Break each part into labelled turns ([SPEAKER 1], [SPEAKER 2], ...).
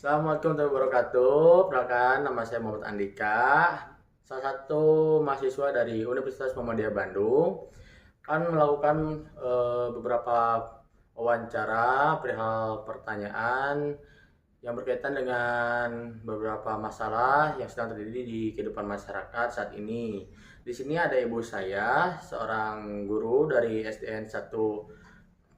[SPEAKER 1] Assalamualaikum warahmatullahi wabarakatuh. Perkenalkan, nama saya Muhammad Andika, salah satu mahasiswa dari Universitas Muhammadiyah Bandung. Kan melakukan beberapa wawancara perihal pertanyaan yang berkaitan dengan beberapa masalah yang sedang terjadi di kehidupan masyarakat saat ini. Di sini ada ibu saya, seorang guru dari SDN 1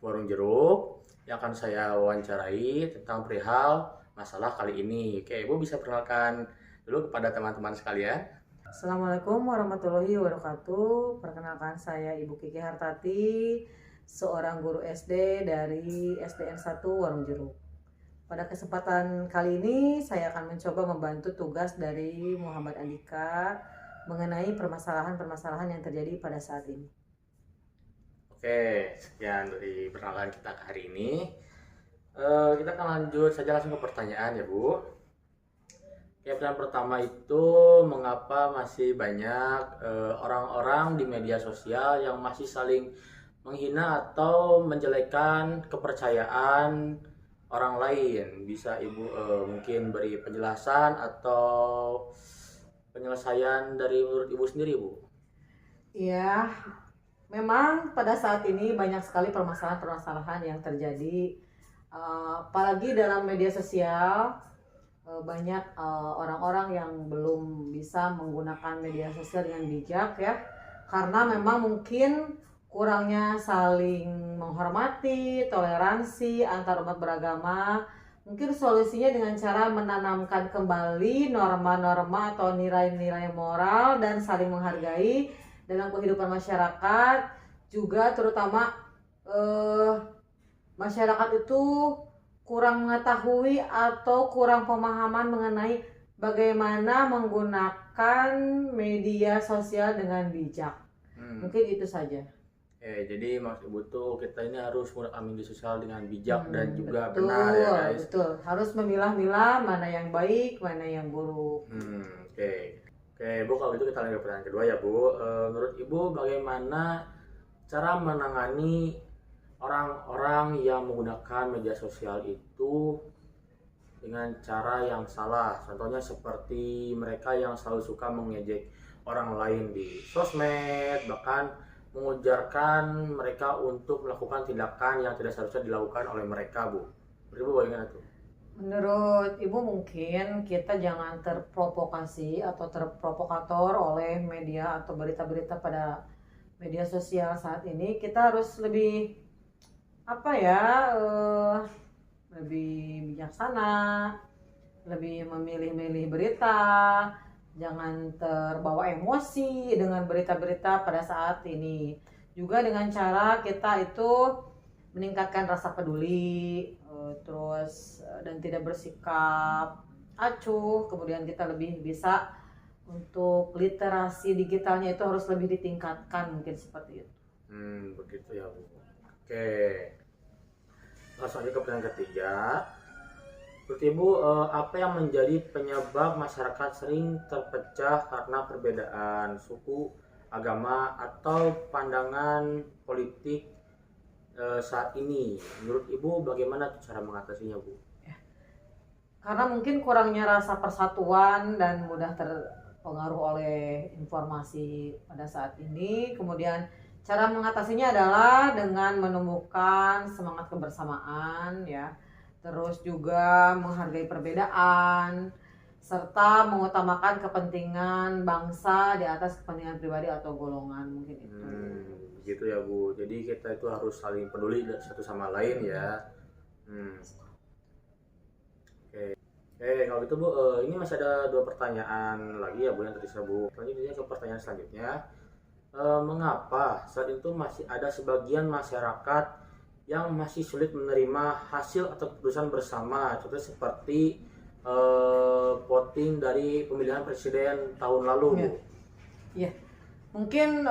[SPEAKER 1] Warung Jeruk, yang akan saya wawancarai tentang perihal masalah kali ini. Oke, Ibu bisa perkenalkan dulu kepada teman-teman sekalian.
[SPEAKER 2] Assalamualaikum warahmatullahi wabarakatuh. Perkenalkan saya Ibu Kiki Hartati, seorang guru SD dari SDN 1 Warung Jeruk. Pada kesempatan kali ini saya akan mencoba membantu tugas dari Muhammad Andika mengenai permasalahan-permasalahan yang terjadi pada saat ini.
[SPEAKER 1] Oke, sekian dari perkenalan kita ke hari ini. Kita akan lanjut saja langsung ke pertanyaan ya Bu. Pertanyaan pertama itu, mengapa masih banyak orang-orang di media sosial yang masih saling menghina atau menjelekkan kepercayaan orang lain? Bisa Ibu mungkin beri penjelasan atau penyelesaian dari menurut Ibu sendiri, Bu?
[SPEAKER 2] Ya, memang pada saat ini banyak sekali permasalahan-permasalahan yang terjadi, apalagi dalam media sosial. Banyak orang-orang yang belum bisa menggunakan media sosial dengan bijak ya, karena memang mungkin kurangnya saling menghormati, toleransi antar umat beragama. Mungkin solusinya dengan cara menanamkan kembali norma-norma atau nilai-nilai moral dan saling menghargai dalam kehidupan masyarakat. Juga terutama masyarakat itu kurang mengetahui atau kurang pemahaman mengenai bagaimana menggunakan media sosial dengan bijak. Mungkin itu saja.
[SPEAKER 1] Jadi maksud Ibu tuh kita ini harus menggunakan media sosial dengan bijak dan juga
[SPEAKER 2] Betul,
[SPEAKER 1] benar ya guys.
[SPEAKER 2] betul. Harus memilah-milah mana yang baik, mana yang buruk.
[SPEAKER 1] Oke. Bu, kalau gitu kita lanjut ke pertanyaan kedua ya Bu. Menurut Ibu bagaimana cara menangani orang-orang yang menggunakan media sosial itu dengan cara yang salah? Contohnya seperti mereka yang selalu suka mengejek orang lain di sosmed, bahkan mengujarkan mereka untuk melakukan tindakan yang tidak seharusnya dilakukan oleh mereka, Bu. Menurut Ibu bagaimana tuh?
[SPEAKER 2] Menurut Ibu mungkin kita jangan terprovokasi atau terprovokator oleh media atau berita-berita pada media sosial saat ini. Kita harus lebih lebih bijaksana, lebih memilih-milih berita, jangan terbawa emosi dengan berita-berita pada saat ini. Juga dengan cara kita itu meningkatkan rasa peduli, dan tidak bersikap acuh. Kemudian kita lebih bisa untuk literasi digitalnya itu harus lebih ditingkatkan, mungkin seperti itu.
[SPEAKER 1] Begitu ya Bu. Oke, langsung aja ke pertanyaan ketiga. Menurut Ibu, apa yang menjadi penyebab masyarakat sering terpecah karena perbedaan suku, agama, atau pandangan politik saat ini? Menurut Ibu bagaimana cara mengatasinya, Bu?
[SPEAKER 2] Karena mungkin kurangnya rasa persatuan dan mudah terpengaruh oleh informasi pada saat ini. Kemudian cara mengatasinya adalah dengan menumbuhkan semangat kebersamaan ya. Terus juga menghargai perbedaan, serta mengutamakan kepentingan bangsa di atas kepentingan pribadi atau golongan, mungkin itu.
[SPEAKER 1] Gitu ya Bu. Jadi kita itu harus saling peduli satu sama lain ya. Oke, kalau gitu Bu, ini masih ada dua pertanyaan lagi ya Bu yang tersisa Bu. Selanjutnya ke pertanyaan selanjutnya. Mengapa saat itu masih ada sebagian masyarakat yang masih sulit menerima hasil atau keputusan bersama, contohnya seperti voting dari pemilihan presiden tahun lalu, Bu?
[SPEAKER 2] Ya, mungkin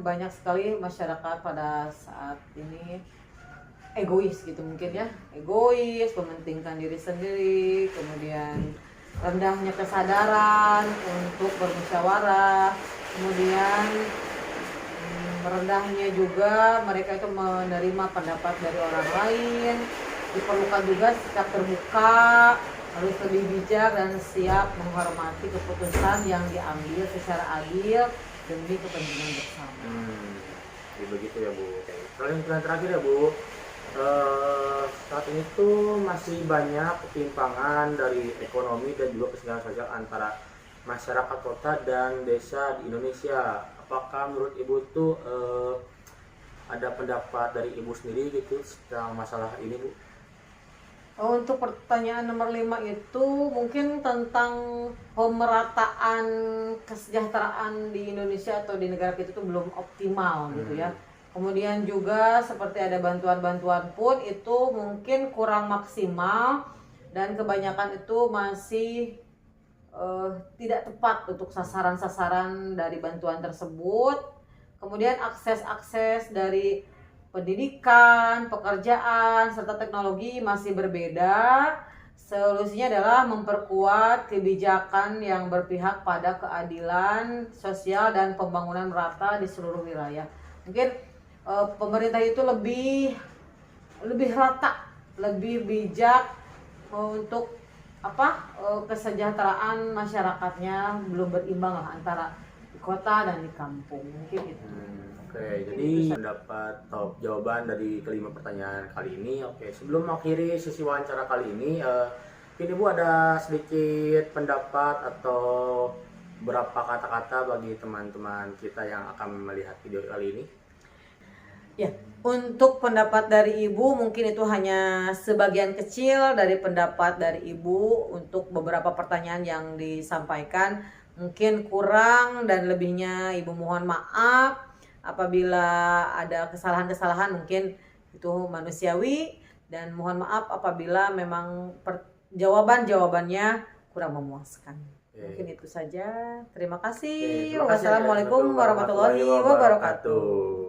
[SPEAKER 2] banyak sekali masyarakat pada saat ini egois gitu mungkin ya, egois, mementingkan diri sendiri, kemudian rendahnya kesadaran untuk bermusyawarah, kemudian rendahnya juga mereka itu menerima pendapat dari orang lain. Diperlukan juga sikap terbuka harus lebih bijak dan siap menghormati keputusan yang diambil secara adil demi kepentingan bersama.
[SPEAKER 1] Jadi begitu ya Bu. Oke. Pertanyaan terakhir ya Bu. Saat ini tuh masih banyak ketimpangan dari ekonomi dan juga kesejahteraan sosial antara masyarakat kota dan desa di Indonesia. Apakah menurut Ibu tuh ada pendapat dari Ibu sendiri gitu tentang masalah ini Bu?
[SPEAKER 2] Untuk pertanyaan nomor 5 itu mungkin tentang pemerataan kesejahteraan di Indonesia atau di negara kita itu belum optimal gitu ya. Kemudian juga seperti ada bantuan-bantuan pun itu mungkin kurang maksimal dan kebanyakan itu masih tidak tepat untuk sasaran-sasaran dari bantuan tersebut. Kemudian akses-akses dari pendidikan, pekerjaan, serta teknologi masih berbeda. Solusinya adalah memperkuat kebijakan yang berpihak pada keadilan sosial dan pembangunan merata di seluruh wilayah. Mungkin pemerintah itu lebih rata, lebih bijak untuk kesejahteraan masyarakatnya belum berimbang lah antara di kota dan di kampung, mungkin itu.
[SPEAKER 1] Oke, jadi mendapat jawaban dari kelima pertanyaan kali ini. Oke, sebelum mengakhiri sesi wawancara kali ini, mungkin Ibu ada sedikit pendapat atau beberapa kata-kata bagi teman-teman kita yang akan melihat video kali ini?
[SPEAKER 2] Ya, untuk pendapat dari Ibu mungkin itu hanya sebagian kecil dari pendapat dari Ibu untuk beberapa pertanyaan yang disampaikan. Mungkin kurang dan lebihnya Ibu mohon maaf. Apabila ada kesalahan-kesalahan mungkin itu manusiawi, dan mohon maaf apabila memang jawaban-jawabannya kurang memuaskan. Mungkin itu saja. Terima kasih. Wassalamualaikum warahmatullahi wabarakatuh.